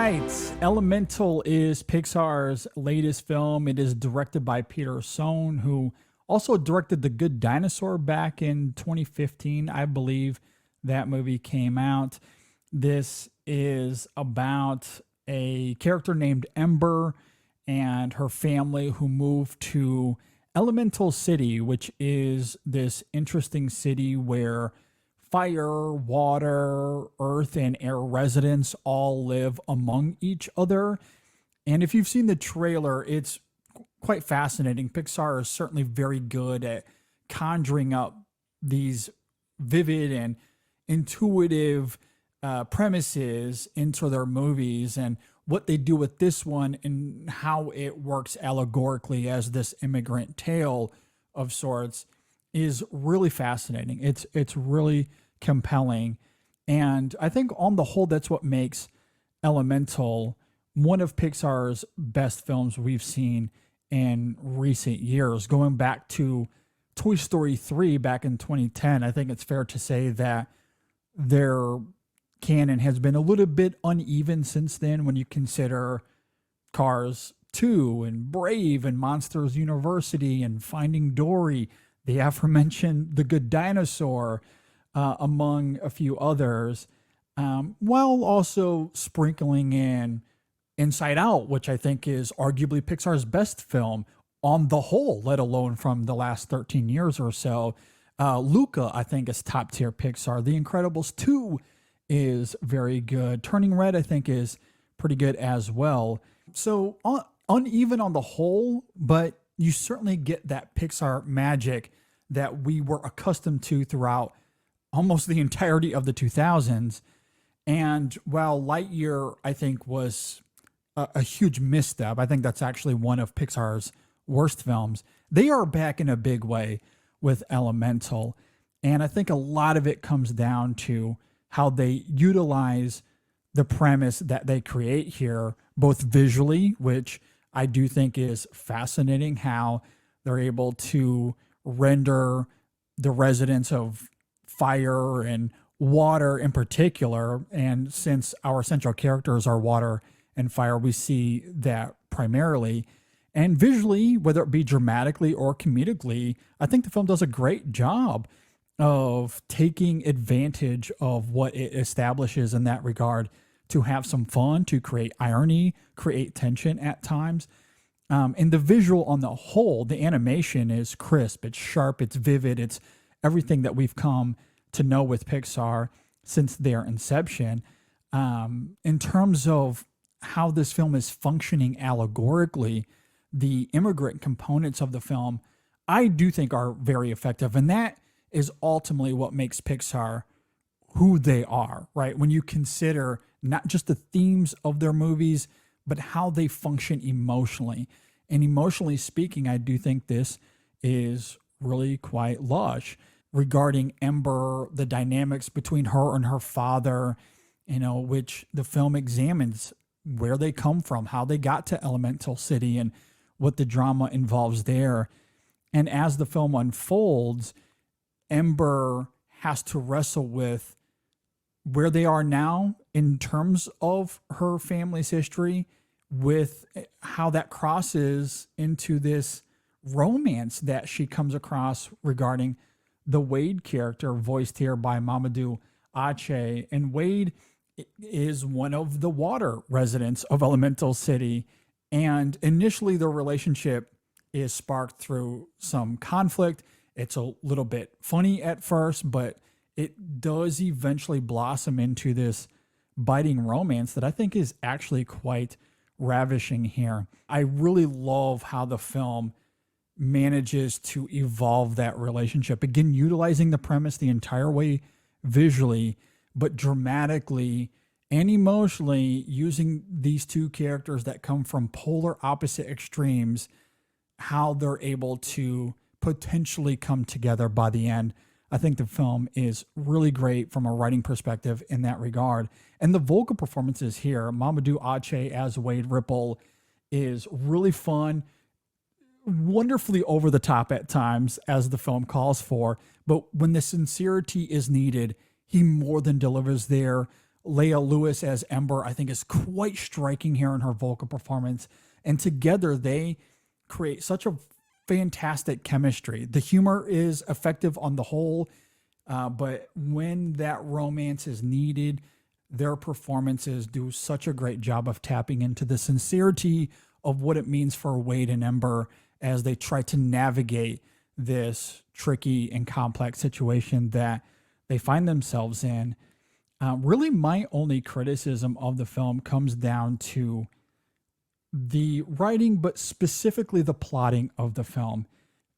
right. Elemental is Pixar's latest film. It is directed by Peter Sohn, who also directed The Good Dinosaur back in 2015. I believe that movie came out. This is about a character named Ember and her family who moved to Elemental City, which is this interesting city where fire, water, earth, and air residents all live among each other. And if you've seen the trailer, it's quite fascinating. Pixar is certainly very good at conjuring up these vivid and intuitive premises into their movies, and what they do with this one and how it works allegorically as this immigrant tale of sorts is really fascinating. It's really compelling. And I think on the whole, that's what makes Elemental one of Pixar's best films we've seen in recent years. Going back to Toy Story 3 back in 2010, I think it's fair to say that their canon has been a little bit uneven since then when you consider Cars 2 and Brave and Monsters University and Finding Dory, the aforementioned The Good Dinosaur, among a few others, while also sprinkling in Inside Out, which I think is arguably Pixar's best film on the whole, let alone from the last 13 years or so. Luca, I think, is top tier Pixar. The Incredibles 2 is very good. Turning Red, I think, is pretty good as well. So uneven on the whole, but you certainly get that Pixar magic that we were accustomed to throughout almost the entirety of the 2000s. And while Lightyear, I think, was a huge misstep, I think that's actually one of Pixar's worst films, they are back in a big way with Elemental. And I think a lot of it comes down to how they utilize the premise that they create here, both visually, which I do think is fascinating, how they're able to render the residents of fire and water in particular. And since our central characters are water and fire, we see that primarily. And visually, whether it be dramatically or comedically, I think the film does a great job of taking advantage of what it establishes in that regard to have some fun, to create irony, create tension at times. And the visual on the whole, the animation is crisp, it's sharp, it's vivid, it's everything that we've come to know with Pixar since their inception. In terms of how this film is functioning allegorically, the immigrant components of the film, I do think are very effective. And that is ultimately what makes Pixar who they are, right? When you consider not just the themes of their movies, but how they function emotionally. And emotionally speaking, I do think this is really quite lush. Regarding Ember, the dynamics between her and her father, which the film examines where they come from, how they got to Elemental City, and what the drama involves there. And as the film unfolds, Ember has to wrestle with where they are now in terms of her family's history, with how that crosses into this romance that she comes across regarding the Wade character, voiced here by Mamoudou Athie. And Wade is one of the water residents of Elemental City. And initially, their relationship is sparked through some conflict. It's a little bit funny at first, but it does eventually blossom into this biting romance that I think is actually quite ravishing here. I really love how the film manages to evolve that relationship. Again, utilizing the premise the entire way visually, but dramatically and emotionally using these two characters that come from polar opposite extremes, how they're able to potentially come together by the end. I think the film is really great from a writing perspective in that regard. And the vocal performances here, Mamoudou Athie as Wade Ripple, is really fun, wonderfully over the top at times, as the film calls for. But when the sincerity is needed, he more than delivers there. Leah Lewis as Ember, I think, is quite striking here in her vocal performance. And together they create such a fantastic chemistry. The humor is effective on the whole, but when that romance is needed, their performances do such a great job of tapping into the sincerity of what it means for Wade and Ember as they try to navigate this tricky and complex situation that they find themselves in. Really, my only criticism of the film comes down to the writing, but specifically the plotting of the film,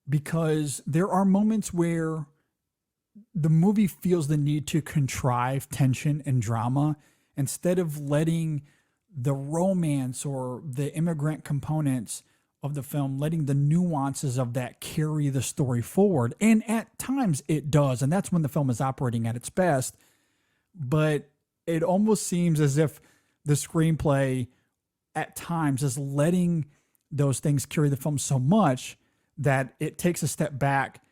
because there are moments where the movie feels the need to contrive tension and drama instead of letting the romance or the immigrant components of the film, letting the nuances of that carry the story forward. And at times it does, and that's when the film is operating at its best. But it almost seems as if the screenplay at times is letting those things carry the film so much that it takes a step back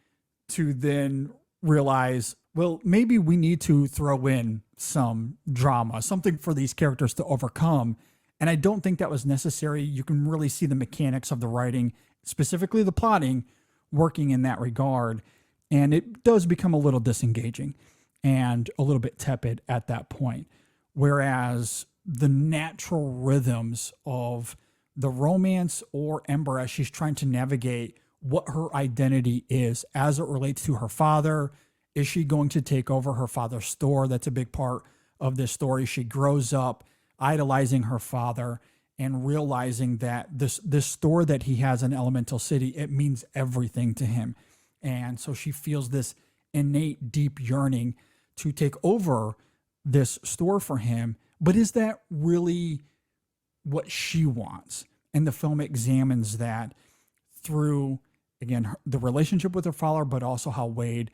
to then realize, well, maybe we need to throw in some drama, something for these characters to overcome. And I don't think that was necessary. You can really see the mechanics of the writing, specifically the plotting, working in that regard. And it does become a little disengaging and a little bit tepid at that point. Whereas the natural rhythms of the romance or Ember as she's trying to navigate what her identity is as it relates to her father. Is she going to take over her father's store? That's a big part of this story. She grows up idolizing her father and realizing that this store that he has in Elemental City, it means everything to him. And so she feels this innate, deep yearning to take over this store for him. But is that really what she wants? And the film examines that through, again, the relationship with her father, but also how Wade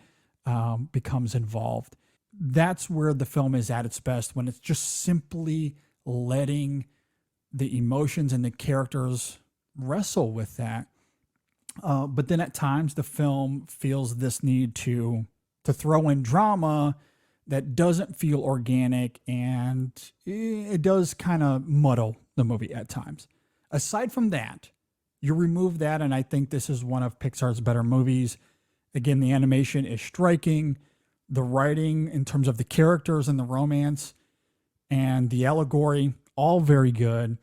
becomes involved. That's where the film is at its best, when it's just simply letting the emotions and the characters wrestle with that. But then at times the film feels this need to throw in drama that doesn't feel organic, and it does kind of muddle the movie at times. Aside from that, you remove that, and I think this is one of Pixar's better movies. Again, the animation is striking. The writing in terms of the characters and the romance and the allegory, all very good.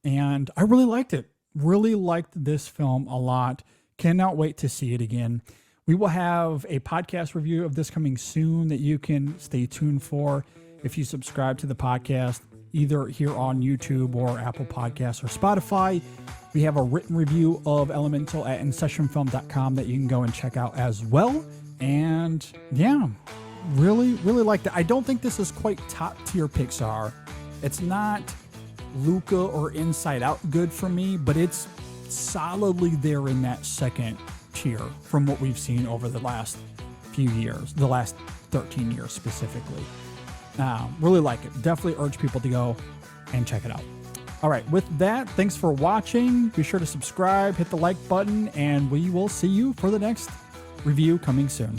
And I really liked it. Really liked this film a lot. Cannot wait to see it again. We will have a podcast review of this coming soon that you can stay tuned for if you subscribe to the podcast, either here on YouTube or Apple Podcasts or Spotify. We have a written review of Elemental at InSessionFilm.com that you can go and check out as well. And yeah, really, really liked it. I don't think this is quite top tier Pixar. It's not Luca or Inside Out good for me, but it's solidly there in that second tier from what we've seen over the last few years, the last 13 years specifically. Really like it. Definitely urge people to go and check it out. All right, with that, thanks for watching. Be sure to subscribe, hit the like button, and we will see you for the next review coming soon.